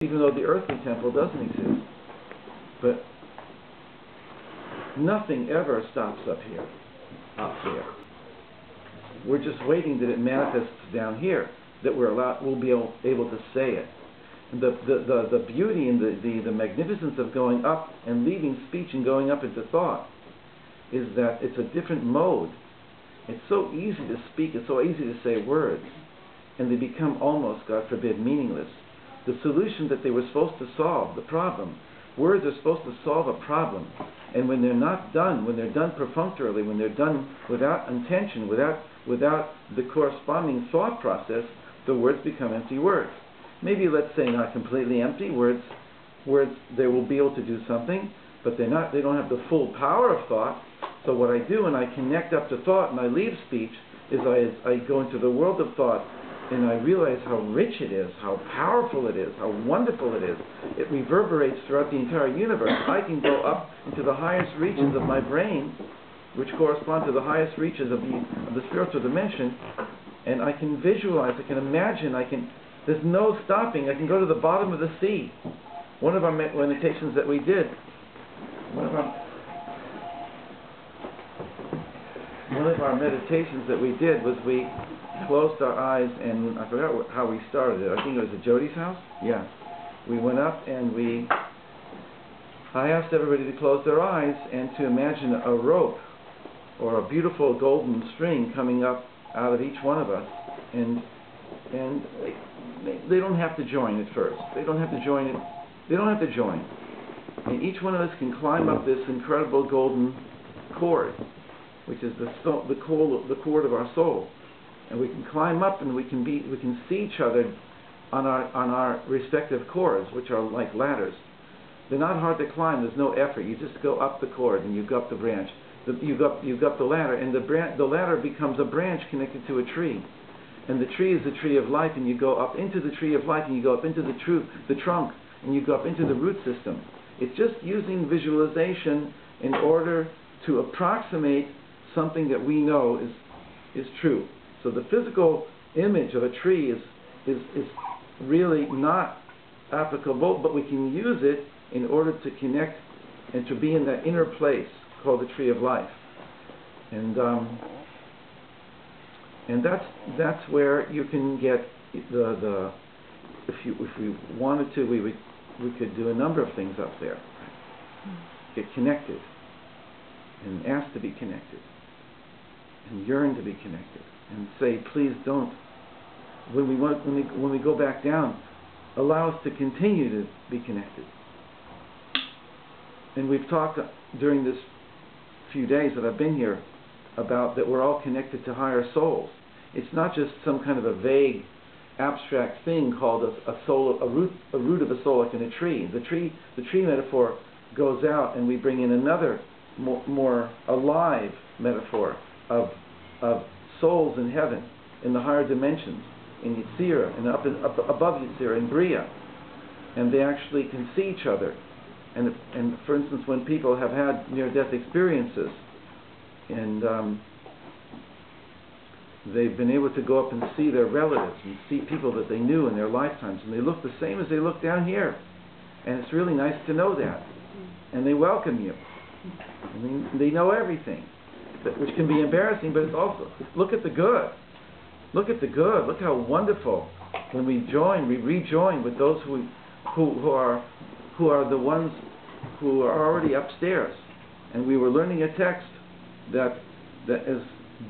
even though the earthly temple doesn't exist. But nothing ever stops up here, up there. We're just waiting that it manifests down here, that we'll be able to say it. The beauty and the magnificence of going up and leaving speech and going up into thought is that it's a different mode. It's so easy to speak, it's so easy to say words, and they become almost, God forbid, meaningless. The solution that they were supposed to solve, the problem, words are supposed to solve a problem, and when they're not done, when they're done perfunctorily, when they're done without intention, without the corresponding thought process, the words become empty words. Maybe, let's say, not completely empty words. They will be able to do something, but they don't have the full power of thought. So what I do when I connect up to thought and I leave speech is I go into the world of thought, and I realize how rich it is, how powerful it is, how wonderful it is. It reverberates throughout the entire universe. I can go up into the highest reaches of my brain, which correspond to the highest reaches of the spiritual dimension, and I can visualize, I can imagine, there's no stopping. I can go to the bottom of the sea. One of our meditations that we did, was we closed our eyes, and I forgot how we started it. I think it was at Jody's house? Yeah. We went up and I asked everybody to close their eyes and to imagine a rope or a beautiful golden string coming up out of each one of us, and they don't have to join at first. They don't have to join it. They don't have to join. And each one of us can climb up this incredible golden cord, which is the cord of our soul. And we can climb up, and we can see each other on our respective cords, which are like ladders. They're not hard to climb. There's no effort. You just go up the cord, and you go up the branch. You go up the ladder, and the ladder becomes a branch connected to a tree. And the tree is the tree of life, and you go up into the tree of life, and you go up into the trunk, and you go up into the root system. It's just using visualization in order to approximate something that we know is true. So the physical image of a tree is really not applicable, but we can use it in order to connect and to be in that inner place called the tree of life. And that's where you can get if we wanted to, we could do a number of things up there. Get connected, and ask to be connected, and yearn to be connected, and say, please don't. When we go back down, allow us to continue to be connected. And we've talked during this few days that I've been here about that we're all connected to higher souls. It's not just some kind of a vague, abstract thing called a root of a soul, like in a tree. The tree metaphor goes out, and we bring in another more alive metaphor of souls in heaven, in the higher dimensions, in Yitzira, and up above Yitzira, in Bria, and they actually can see each other. And for instance, when people have had near-death experiences, and they've been able to go up and see their relatives and see people that they knew in their lifetimes, and they look the same as they look down here, and it's really nice to know that, and they welcome you, and they know everything, which can be embarrassing, but it's also, look at the good. Look at the good. Look how wonderful. When we rejoin with those who are the ones who are already upstairs. And we were learning a text that as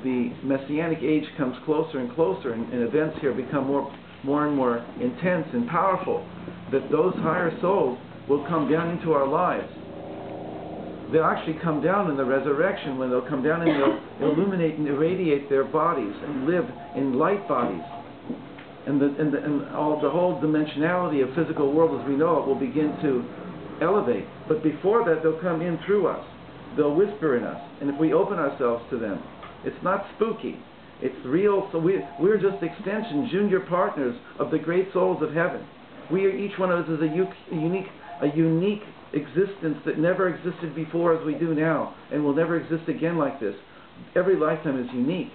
the Messianic age comes closer and closer, and events here become more and more intense and powerful, that those higher souls will come down into our lives. They'll actually come down in the resurrection, when they'll come down and they'll illuminate and irradiate their bodies and live in light bodies. And the whole dimensionality of physical world as we know it will begin to elevate. But before that, they'll come in through us. They'll whisper in us. And if we open ourselves to them, it's not spooky. It's real. So we're just extensions, junior partners of the great souls of heaven. Each one of us is a unique existence that never existed before as we do now, and will never exist again like this. Every lifetime is unique.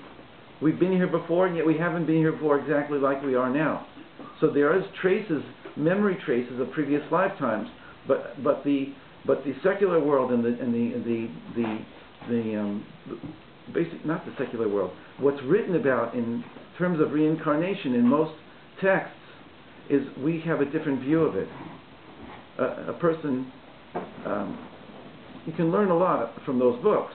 We've been here before, and yet we haven't been here before exactly like we are now. So there is traces memory traces of previous lifetimes. But the secular world and the basic, not the secular world, what's written about in terms of reincarnation in most texts is we have a different view of it. A person, you can learn a lot from those books.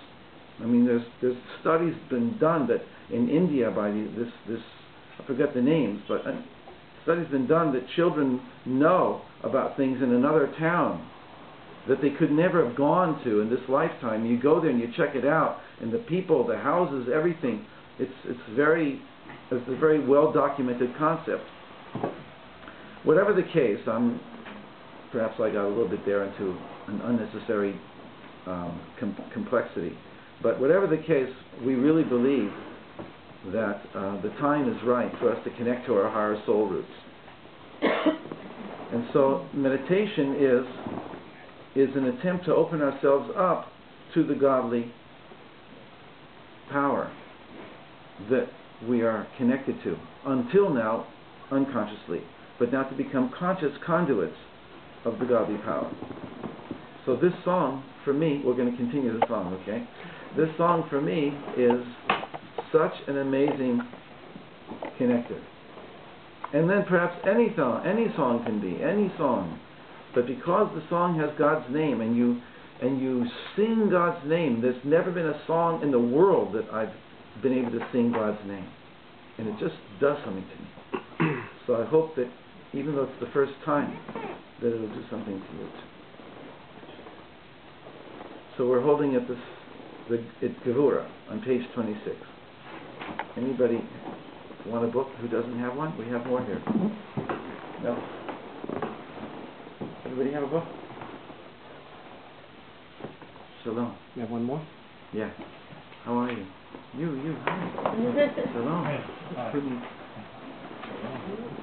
I mean, there's studies been done that in India by this I forget the names, but studies been done that children know about things in another town that they could never have gone to in this lifetime. You go there and you check it out, and the people, the houses, everything. It's a very well documented concept. Whatever the case, perhaps I got a little bit there into an unnecessary complexity. But whatever the case, we really believe that the time is right for us to connect to our higher soul roots. And so meditation is an attempt to open ourselves up to the godly power that we are connected to, until now unconsciously, but now to become conscious conduits of the godly power. So this song, for me, we're going to continue the song, okay? This song, for me, is such an amazing connector. And then perhaps any song can be, any song. But because the song has God's name, and you sing God's name, there's never been a song in the world that I've been able to sing God's name. And it just does something to me. So I hope that, even though it's the first time, that it'll do something to you. So we're holding at the Gevura on page 26. Anybody want a book who doesn't have one? We have more here. No? Everybody have a book? Shalom. You have one more? Yeah. How are you? You. Hi. Shalom. Couldn't.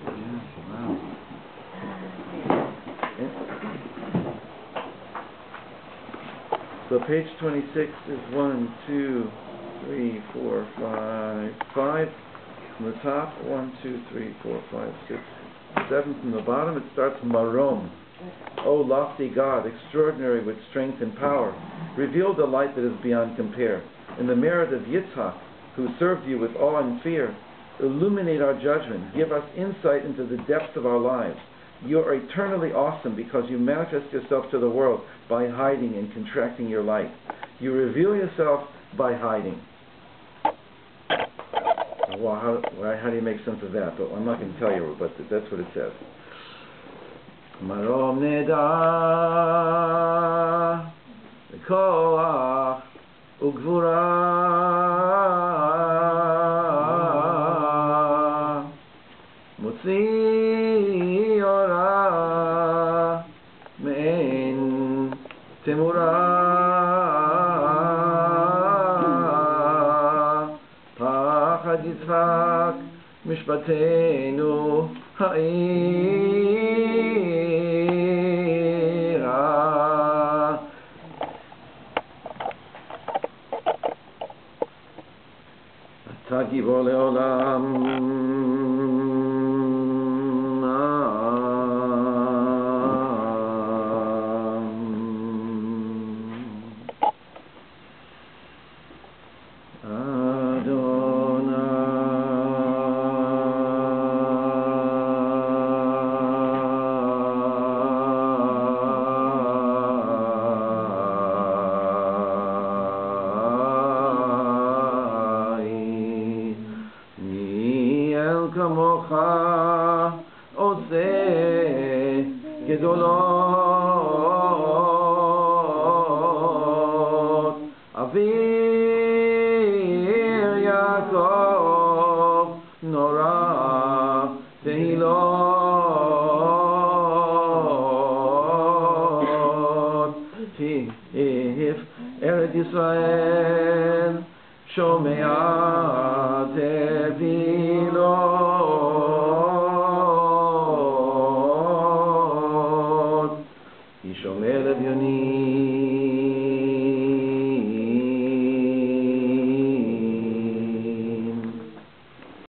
Yeah, wow. So page 26 is 1, 2, 3, 4, 5, 5 from the top. 1, 2, 3, 4, 5, 6, 7 from the bottom. It starts Marom. O lofty God, extraordinary with strength and power, reveal the light that is beyond compare. In the merit of Yitzhak, who served you with awe and fear, illuminate our judgment. Give us insight into the depths of our lives. You are eternally awesome because you manifest yourself to the world by hiding and contracting your light. You reveal yourself by hiding. Well, how do you make sense of that? But I'm not going to tell you, but that's what it says. Marom neda koach ugvura mutzi ora mein temura pachad Yitzchak mishpatenu ha'ir Gibor leolam. Eretz Yisrael, Shomea